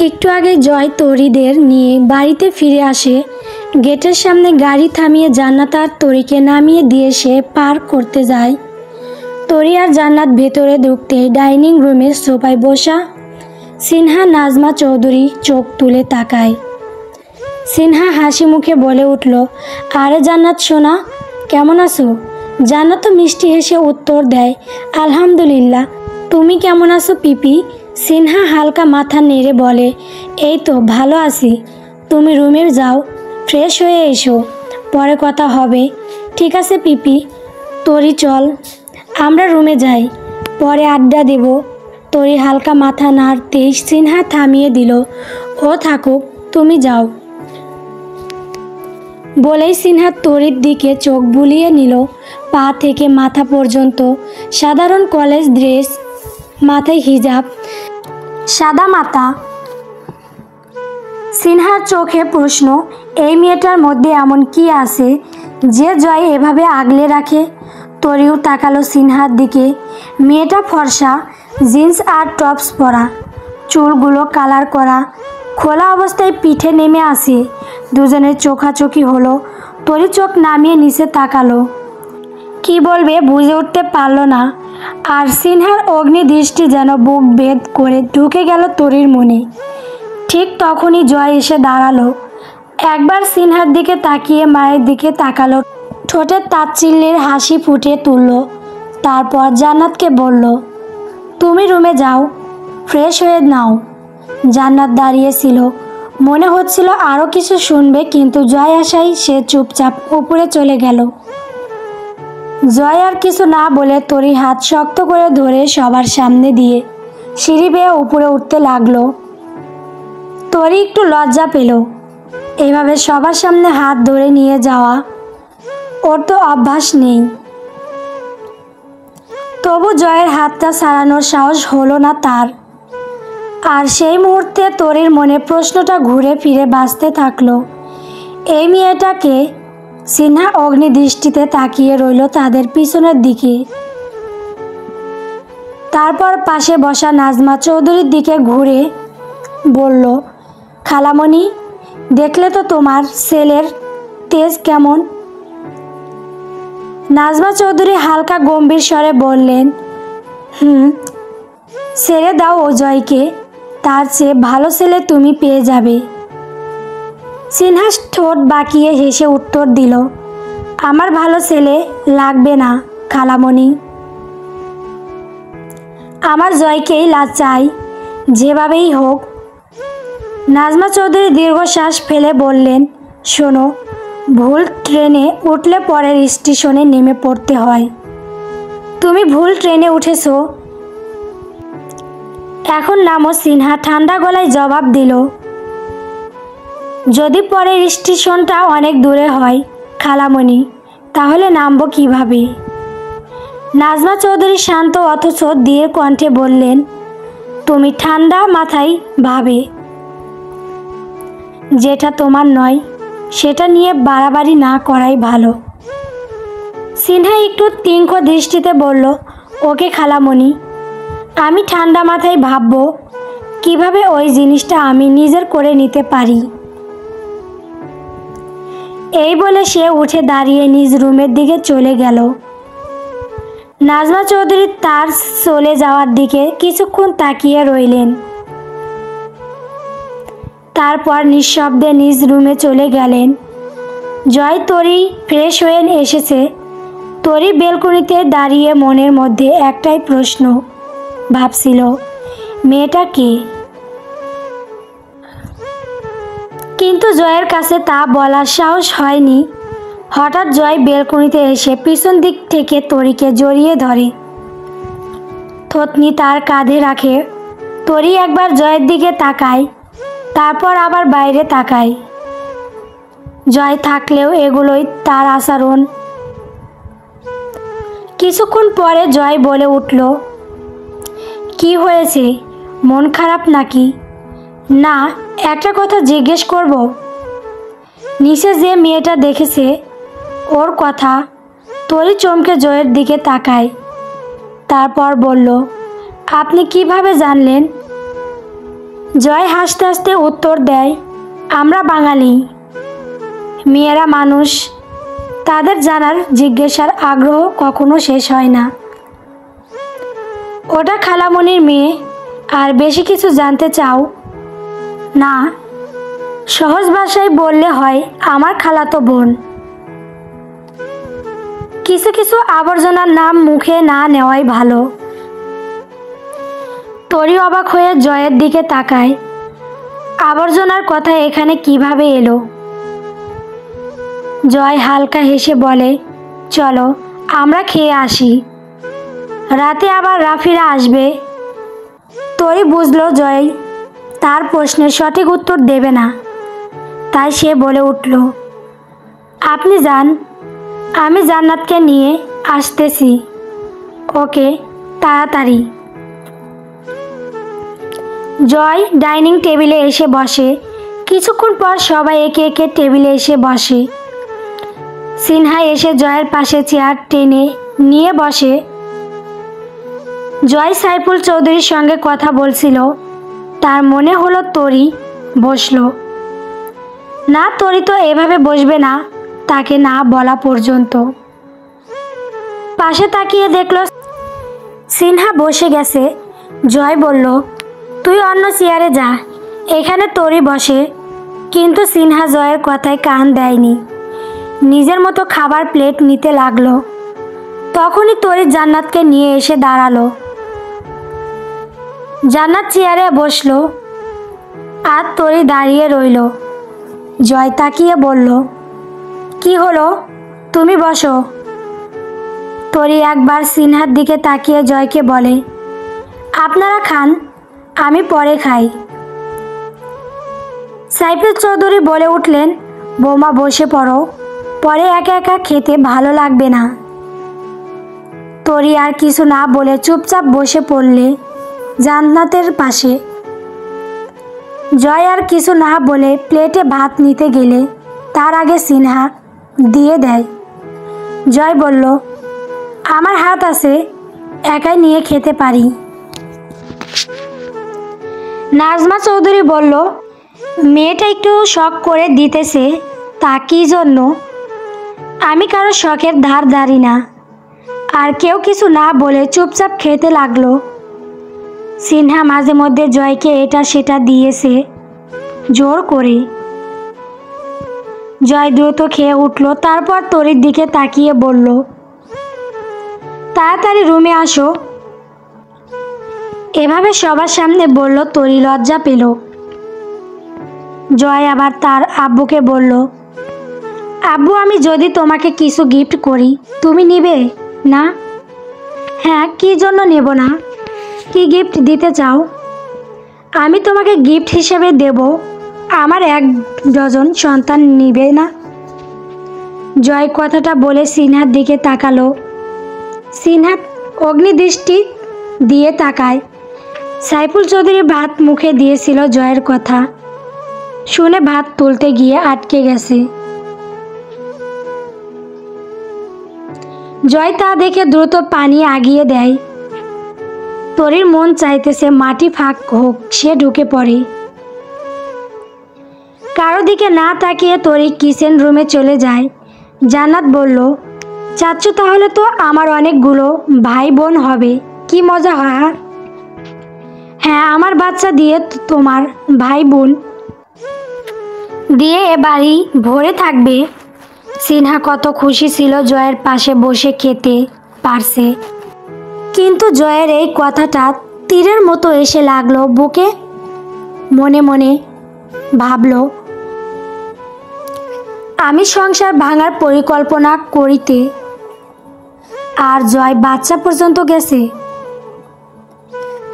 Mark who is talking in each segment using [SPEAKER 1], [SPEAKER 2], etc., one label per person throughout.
[SPEAKER 1] একটু আগে জয় তরিদের নিয়ে বাড়িতে ফিরে আসে। গেটের সামনে গাড়ি থামিয়ে জান্নাত আর তরিকে নামিয়ে দিয়ে সে পার্ক করতে যায়। তরি আর জান্নাত ভেতরে ঢুকতেই ডাইনিং রুমের সোফায় বসা সিনহা নাজমা চৌধুরী চোখ তুলে তাকায়। সিনহা হাসি মুখে বলে উঠল, আরে জান্নাত সোনা, কেমন আছো? জান্নাত তো মিষ্টি হেসে উত্তর দেয়, আলহামদুলিল্লাহ, তুমি কেমন আছো পিপি? সিনহা হালকা মাথা নেড়ে বলে, এই তো ভালো আছি। তুমি রুমে যাও, ফ্রেশ হয়ে এসো, পরে কথা হবে। ঠিক আছে পিপি। তরি চল, আমরা রুমে যাই, পরে আড্ডা দেব। তরি হালকা মাথা নাড়তেই সিনহা থামিয়ে দিল, ও থাকুক, তুমি যাও। বলেই সিনহা তরির দিকে চোখ বুলিয়ে নিল। পা থেকে মাথা পর্যন্ত সাধারণ কলেজ ড্রেস, মাথায় হিজাব, সাদা মাথা। সিনহার চোখে প্রশ্ন, এই মেয়েটার মধ্যে এমন কি আছে যে জয় এভাবে আগলে রাখে? তরিও তাকালো সিনহার দিকে। মেয়েটা ফর্সা, জিন্স আর টপস পরা, চুলগুলো কালার করা, খোলা অবস্থায় পিঠে নেমে আসে। দুজনের চোখাচোখি হলো। তরি চোখ নামিয়ে নিচে তাকালো, কি বলবে বুঝে উঠতে পারল না। আর সিনহার অগ্নিদৃষ্টি যেন বুক ভেদ করে ঢুকে গেল তরির মনে। ঠিক তখনই জয় এসে দাঁড়ালো। একবার সিনহার দিকে তাকিয়ে মায়ের দিকে তাকালো, ঠোঁটের তাচ্ছিল্যের হাসি ফুটিয়ে তুলল। তারপর জান্নাতকে বলল, তুমি রুমে যাও, ফ্রেশ হয়ে নাও। জান্নাত দাঁড়িয়েছিল, মনে হচ্ছিল আরও কিছু শুনবে, কিন্তু জয় আসাই সে চুপচাপ উপরে চলে গেল। জয় আর কিছু না বলে তরি হাত শক্ত করে ধরে সবার সামনে দিয়ে সিঁড়ি বেয়ে উপরে উঠতে লাগলো। তরি একটু লজ্জা পেল, এভাবে সবার সামনে হাত ধরে নিয়ে যাওয়া ওর তো অভ্যাস নেই। তবু জয়ের হাতটা ছাড়ানোর সাহস হলো না তার। আর সেই মুহূর্তে তরির মনে প্রশ্নটা ঘুরে ফিরে বাজতে থাকলো, এই মেয়েটাকে? সিনহা অগ্নিদৃষ্টিতে তাকিয়ে রইল তাদের পিছনের দিকে। তারপর পাশে বসা নাজমা চৌধুরীর দিকে ঘুরে বলল, খালামণি, দেখলে তো তোমার ছেলের তেজ কেমন? নাজমা চৌধুরী হালকা গম্ভীর স্বরে বললেন, ছেড়ে দাও ও জয়কে, তার চেয়ে ভালো ছেলে তুমি পেয়ে যাবে। সিনহা ঠোঁট বাঁকিয়ে হেসে উত্তর দিল, আমার ভালো ছেলে লাগবে না খালামণি, আমার জয়কেই চাই, যেভাবেই হোক। নাজমা চৌধুরী দীর্ঘশ্বাস ফেলে বললেন, শোনো, ভুল ট্রেনে উঠলে পরের স্টেশনে নেমে পড়তে হয়। তুমি ভুল ট্রেনে উঠেছো, এখন নামো। সিনহা ঠান্ডা গলায় জবাব দিল, যদি পরের স্টেশনটা অনেক দূরে হয় খালামণি, তাহলে নামবো কিভাবে? নাজমা চৌধুরী শান্ত অথচ ধীর কণ্ঠে বললেন, তুমি ঠান্ডা মাথায় ভাবে, যেটা তোমার নয় সেটা নিয়ে বাড়াবাড়ি না করাই ভালো। সিনহা একটু তীক্ষ্ণ দৃষ্টিতে বলল, ওকে খালামণি, আমি ঠান্ডা মাথায় ভাববো কিভাবে ওই জিনিসটা আমি নিজের করে নিতে পারি। এই বলে সে উঠে দাঁড়িয়ে নিজ রুমের দিকে চলে গেল। নাজমা চৌধুরী তার চলে যাওয়ার দিকে কিছুক্ষণ তাকিয়ে রইলেন। তারপর নিঃশব্দে নিজ রুমে চলে গেলেন। জয় তরি ফ্রেশ হয়ে এসেছে। তরি বেলকনিতে দাঁড়িয়ে মনের মধ্যে একটাই প্রশ্ন ভাবছিল, মেয়েটা কে? কিন্তু জয়ের কাছে তা বলার সাহস হয়নি। হঠাৎ জয় বেলকনিতে এসে পিছন দিক থেকে তরিকে জড়িয়ে ধরে, থতনি তার কাঁধে রাখে। তরি একবার জয়ের দিকে তাকায়, তারপর আবার বাইরে তাকায়। জয় থাকলেও এগুলোই তার আচরণ। কিছুক্ষণ পরে জয় বলে উঠল, কি হয়েছে, মন খারাপ নাকি? না, একটা কথা জিজ্ঞেস করব। নিচে যে মেয়েটা দেখেছে ওর কথা। তরি চমকে জয়ের দিকে তাকায়, তারপর বলল, আপনি কিভাবে জানলেন? জয় হাসতে হাসতে উত্তর দেয়, আমরা বাঙালি, মেয়েরা মানুষ, তাদের জানার জিজ্ঞাসার আগ্রহ কখনো শেষ হয় না। ওটা খালামণির মেয়ে, আর বেশি কিছু জানতে চাও না? সহজ ভাষায় বললে হয় আমার খালাতো বোন। কিছু কিছু আবর্জনার নাম মুখে না নেওয়াই ভালো। তরি অবাক হয়ে জয়ের দিকে তাকায়। আবর্জনার কথা এখানে কিভাবে এলো? জয় হালকা হেসে বলে, চলো আমরা খেয়ে আসি, রাতে আবার রাফিরা আসবে। তরি বুঝলো জয় তার প্রশ্নের সঠিক উত্তর দেবে না, তাই সে বলে উঠল, আপনি যান, আমি জান্নাতকে নিয়ে আসতেছি। ওকে, তাড়াতাড়ি। জয় ডাইনিং টেবিলে এসে বসে। কিছুক্ষণ পর সবাই একে একে টেবিলে এসে বসে। সিনহা এসে জয়ের পাশে চেয়ার টেনে নিয়ে বসে। জয় সাইফুল চৌধুরীর সঙ্গে কথা বলছিল, তার মনে হলো তরি বসলো না। তরি তো এভাবে বসবে না তাকে না বলা পর্যন্ত। পাশে তাকিয়ে দেখল সিনহা বসে গেছে। জয় বলল, তুই অন্য চেয়ারে যা, এখানে তরি বসে। কিন্তু সিনহা জয়ের কথায় কান দেয়নি, নিজের মতো খাবার প্লেট নিতে লাগলো। তখনই তরি জান্নাতকে নিয়ে এসে দাঁড়ালো। জান্নাত চেয়ারে বসলো আর তরি দাঁড়িয়ে রইল। জয় তাকিয়ে বলল, কি হলো, তুমি বসো। তরি একবার সিনহার দিকে তাকিয়ে জয়কে বলে, আপনারা খান, আমি পরে খাই। সাইফুল চৌধুরী বলে উঠলেন, বৌমা বসে পড়ো, পরে একা একা খেতে ভালো লাগবে না। তরি আর কিছু না বলে চুপচাপ বসে পড়লে জান্নাতের পাশে। জয় আর কিছু না বলে প্লেটে ভাত নিতে গেলে তার আগে সিনহা দিয়ে দেয়। জয় বলল, আমার হাত আছে, একাই নিয়ে খেতে পারি। নাজমা চৌধুরী বলল, মেয়েটা একটু শখ করে দিতেছে, তা কি জন্য? আমি কারো শখের ধার ধারি না। আর কেউ কিছু না বলে চুপচাপ খেতে লাগলো। সিনহা মাঝে মধ্যে জয়কে এটা সেটা দিয়েছে জোর করে। জয় দ্রুত খেয়ে উঠল, তারপর তরির দিকে তাকিয়ে বলল, তাড়াতাড়ি রুমে আসো। এভাবে সবার সামনে বলল তরি লজ্জা পেল। জয় আবার তার আব্বুকে বলল, আব্বু আমি যদি তোমাকে কিছু গিফট করি তুমি নিবে না? হ্যাঁ, কি জন্য নেব না? কি গিফট দিতে চাও? আমি তোমাকে গিফট হিসেবে দেব আমার 1 ডজন সন্তান, নিবে না? জয় কথাটা বলে সিনহার দিকে তাকালো। সিনহা অগ্নিদৃষ্টি দিয়ে তাকায়। সাইফুল চৌধুরী ভাত মুখে দিয়েছিল জয়ের কথা শুনে ভাত তুলতে গিয়ে আটকে গেছে। জয় তা দেখে দ্রুত পানি আগিয়ে দেয়। তরির মন চাইতেছে মাটি ফাঁক হোক, সে ঢুকে পড়ে। কারো দিকে না তাকিয়ে তরি কিচেন রুমে চলে যায়। জান্নাত বলল, চাচ্চু তাহলে তো আমার অনেকগুলো ভাই বোন হবে, কি মজা হয়। হ্যাঁ, আমার বাচ্চা দিয়ে তোমার ভাই বোন দিয়ে এ বাড়ি ভরে থাকবে। সিনহা কত খুশি ছিল জয়ের পাশে বসে খেতে পারছে, কিন্তু জয়ের এই কথাটা তীরের মতো এসে লাগলো বুকে। মনে মনে ভাবলো, আমি সংসার ভাঙার পরিকল্পনা করিতে আর জয় বাচ্চা পর্যন্ত গেছে।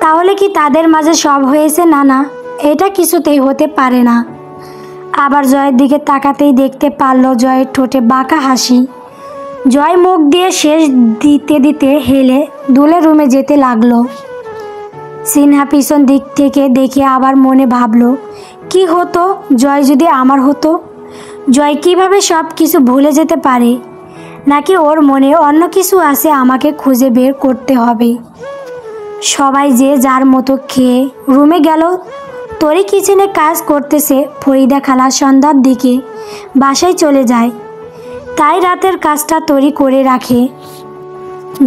[SPEAKER 1] তাহলে কি তাদের মাঝে সব হয়েছে? না না, এটা কিছুতেই হতে পারে না। আবার জয়ের দিকে তাকাতেই দেখতে পারল জয়ের ঠোঁটে বাঁকা হাসি। জয় মুখ দিয়ে শেষ দিতে দিতে হেলে দুলে রুমে যেতে লাগলো। সিনহা পিছন দিক থেকে দেখে আবার মনে ভাবলো, কি হতো জয় যদি আমার হতো? জয় কিভাবে সব কিছু ভুলে যেতে পারে? নাকি ওর মনে অন্য কিছু আছে আমাকে খুঁজে বের করতে হবে? সবাই যে যার মতো খেয়ে রুমে গেল। তরি কিচেনে কাজ করতেছে। ফরিদা খালা সন্ধ্যার দিকে বাসায় চলে যায়, তাই রাতের কাজটা তরি করে রাখে।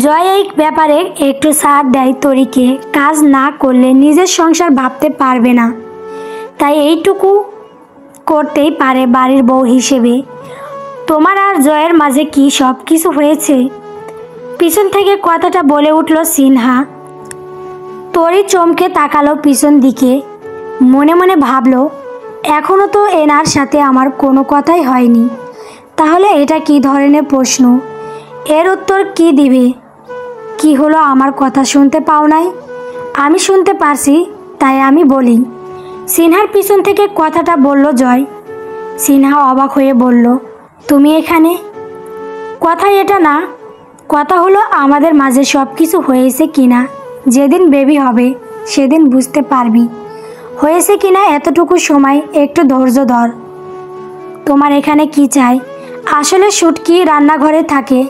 [SPEAKER 1] জয় এই ব্যাপারে একটু ছাড় দেয় তরিকে, কাজ না করলে নিজের সংসার ভাবতে পারবে না, তাই এইটুকু করতেই পারে বাড়ির বউ হিসেবে। তোমার আর জয়ের মাঝে কি সব কিছু হয়েছে? পিছন থেকে কথাটা বলে উঠল সিনহা। তরি চমকে তাকালো পিছন দিকে, মনে মনে ভাবলো এখনও তো এনার সাথে আমার কোনো কথাই হয়নি, তাহলে এটা কি ধরনের প্রশ্ন? এর উত্তর কি দিবে? কি হলো, আমার কথা শুনতে পাও নাই? আমি শুনতে পারছি, তাই আমি বলি। সিনহার পিছন থেকে কথাটা বলল জয়। সিনহা অবাক হয়ে বলল, তুমি এখানে? কথা এটা না, কথা হলো আমাদের মাঝে সব কিছু হয়েছে কিনা। যেদিন বেবি হবে সেদিন বুঝতে পারবি হয়েছে কিনা। এতটুকু সময় একটু ধৈর্য ধর। তোমার এখানে কি চাই? আসলে শুটকি রান্নাঘরে থাকে।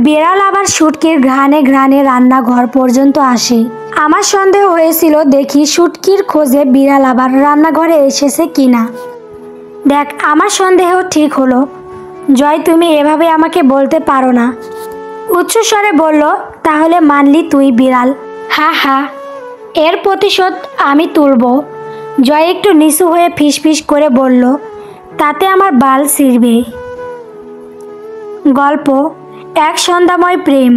[SPEAKER 1] বিড়াল আবার শুটকির ঘ্রাণে ঘ্রাণে রান্নাঘর পর্যন্ত আসে। আমার সন্দেহ হয়েছিল, দেখি শুটকির খোঁজে বিড়াল আবার রান্নাঘরে এসেছে কিনা। দেখ, আমার সন্দেহ ঠিক হলো। জয়, তুমি এভাবে আমাকে বলতে পারো না। উচ্চস্বরে বলল, তাহলে মানলি তুই বিড়াল? হা হা, এর প্রতিশোধ আমি তুলব। জয় একটু নিচু হয়ে ফিসফিস করে বলল, তাতে আমার বাল ছিঁড়বে। গল্প এক সন্ধ্যাময় প্রেম।